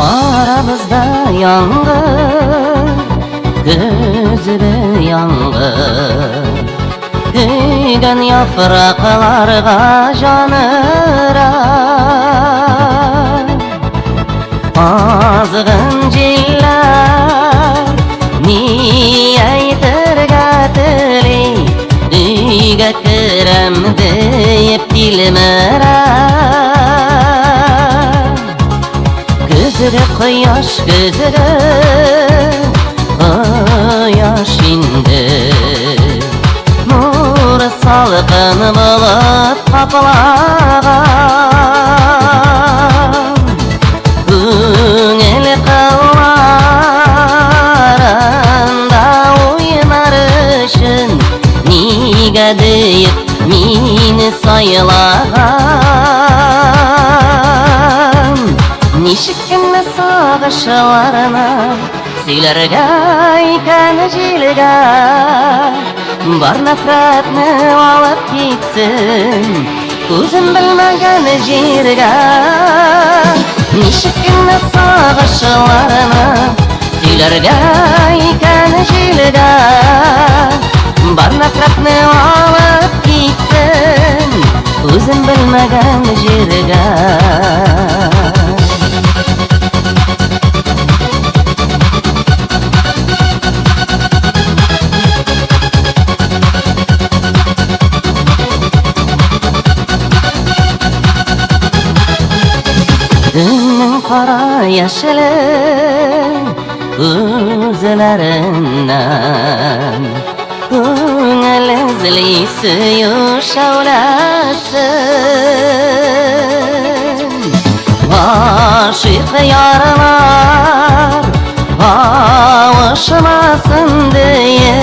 Aramızda yangın, gözüde yangın, kuygan yapraklarga janırar. Azgın jillar ni aytırga tili, uyga kirem deyip dilmerar. Gözüre quyosh, gözüre quyosh indi, nuri salqin bo'lib qoplagan. Ko'ngil qillarında o'ynar uchun nega deyib meni saylagan. Nishikni sog'ishlarini siylarga ekan jilga, bor nafratni olib ketsin o'zim bilmagan yerga. Nishikni sog'ishlarini siylarga ekan jilga, bor nafratni olib ketsin o'zim bilmagan yerga. Günün qora yashili ko'zlaridan ko'ngil izli suyush avlasin. Oshiq yorlar kavuşmasın diye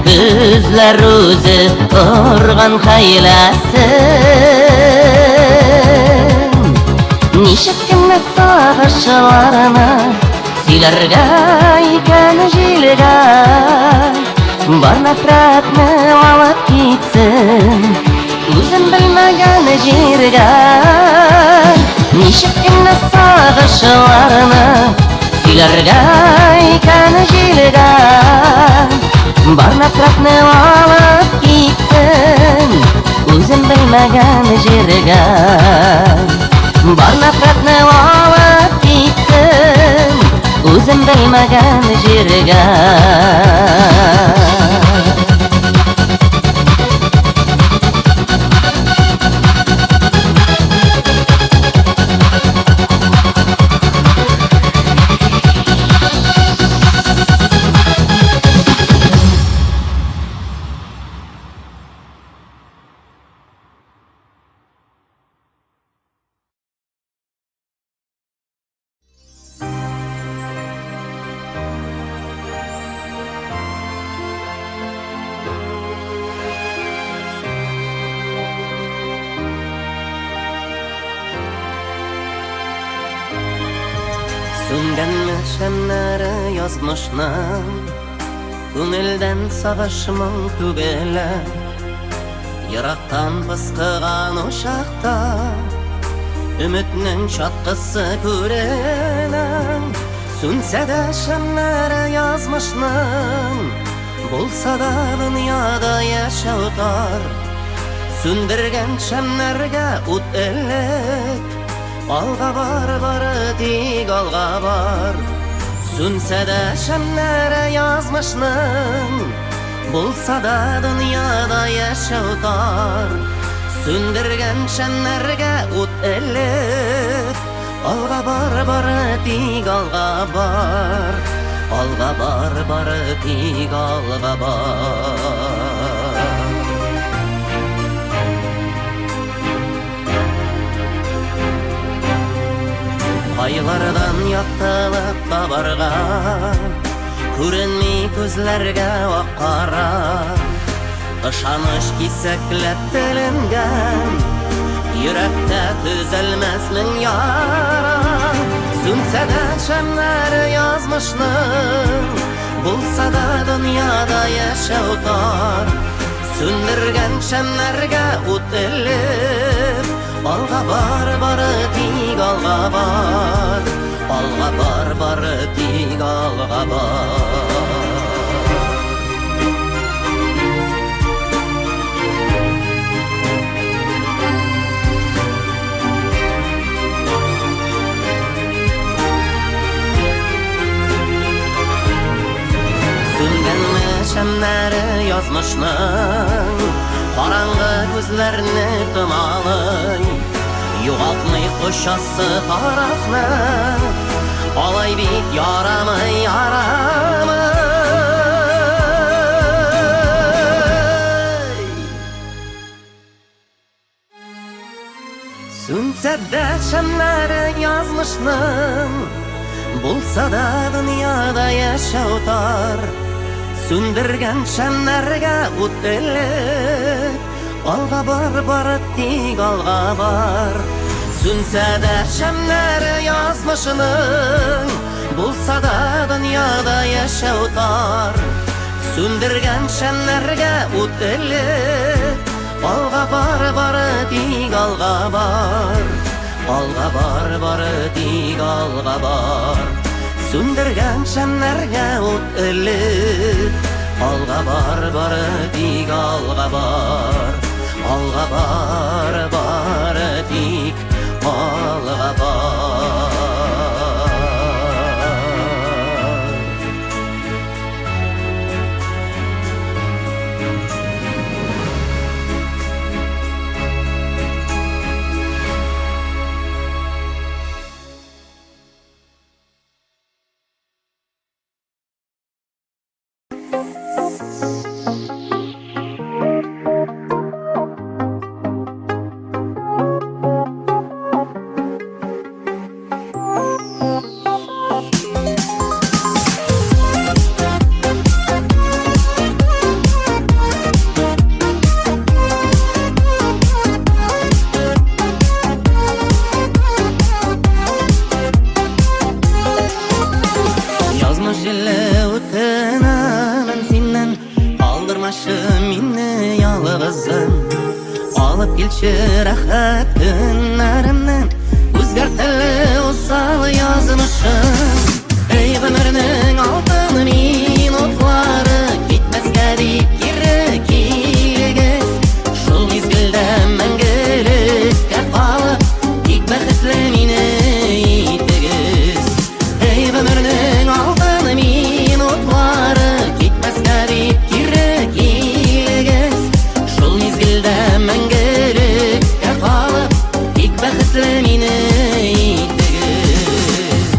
ko'zlar o'zi urg'an haylasin. Nishikni sog'ishlarini siylarga ekan jilga, bor nafratni olib ketsin o'zim bilmagan yerga. Nishikni sog'ishlarini siylarga ekan jilga, bor nafratni olib ketsin o'zim bilmagan yerga. Bor nafratni olib ketsin o'zim bilmagan yerga. Söngen şemleri yazmışnam, ko'ngildan sog'ishming tugala. Yiroqdan pisqigan o'shaqda umidning chotqisi ko'raman. Sönsa-da şemleri yazmışnam, bo'lsa-da dunyoda yashautar. Söndürgen şemlerge o't ellik, alga bar dik alga bar. Sönse-de şemlere yazmışnım, bo'lsa-da dunyoda yashautar. Söndürgen şemlerge o't ellik, alga bar dik alga bar. Alga bar dik alga bar. Aylardan yattılıp dabarga, Күренмей көзләргә аккара, Ышаныш кисәкләп теленгән, Йөрәктә төзәлмәс мең яра. Сүнсә дә шәмнәре язмышның, Булса да дөньяда яшәү тар. Сүндергән шәмнәргә ут элеп, Алга бар, бары тик алга бар. Алга бар, бары тик алга бар. Сүнгәнме шәмнәре язмышның, Караңгы күзләрне томалый, Югалтмый кочасы каракны, Алай бит ярамый, ярамый. Сүнсә дә шәмнәре язмышның, Булса да дөньяда яшәү тар. Сүндергән шәмнәргә ут элеп, Алга бар, бары тик алга бар. Сүнсә дә шәмнәре язмышның, Булса да дөньяда яшәү тар. Сүндергән шәмнәргә ут элеп, Алга бар, бары тик алга бар. Алга бар, бары тик алга бар. Сүндергән шәмнәргә ут элеп, Алга бар, бары тик алга бар. Алга бар, бары тик алга бар. Алып килче рәхәт көннәремнән, Үзгәртәле усал язмышым. Эй гомернең алтын минутлары, Китмәскә дип кире килегез. Шул мизгелдә мәңгелеккә калып, Тик бәхетле мине итегез. Эй гомернең алтын минутлары, Китмәскә дип кире килегез. Шул мизгелдә мәңгелеккә калып, Тик бәхетле мине итегез.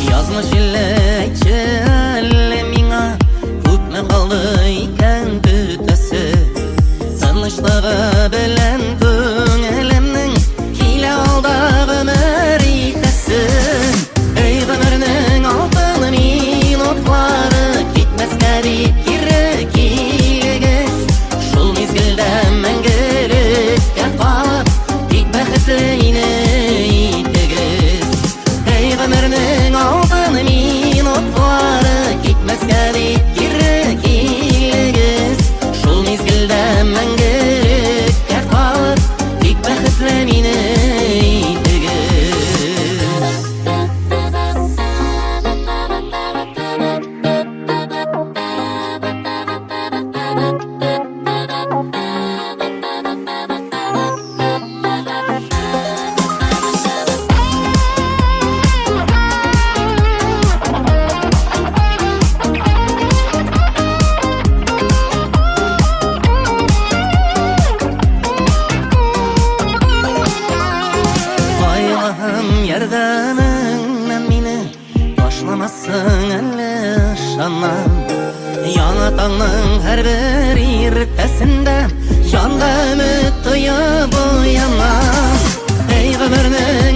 Язмыш иле әйтче әле миңа, Күпме калды икән көтәсе. Тынычлыгы белән күңелемнең, Килә алда гомер итәсе. Эй гомернең алтын минутлары, Китмәскә дип кире килегез. Шул мизгелдә мәңгелеккә калып, Тик бәхетле мине итегез. Эй гомернең алтын минутлары, Китмәскә дип кире килегез. Шул мизгелдә мәңгелеккә калып, Тик бәхетле мине ярдәмеңнән мине ташламассың әле ышанам. Яңа таңның һәрбер иртәсендә Жанға үміт тойып оянам Ей ғұмірні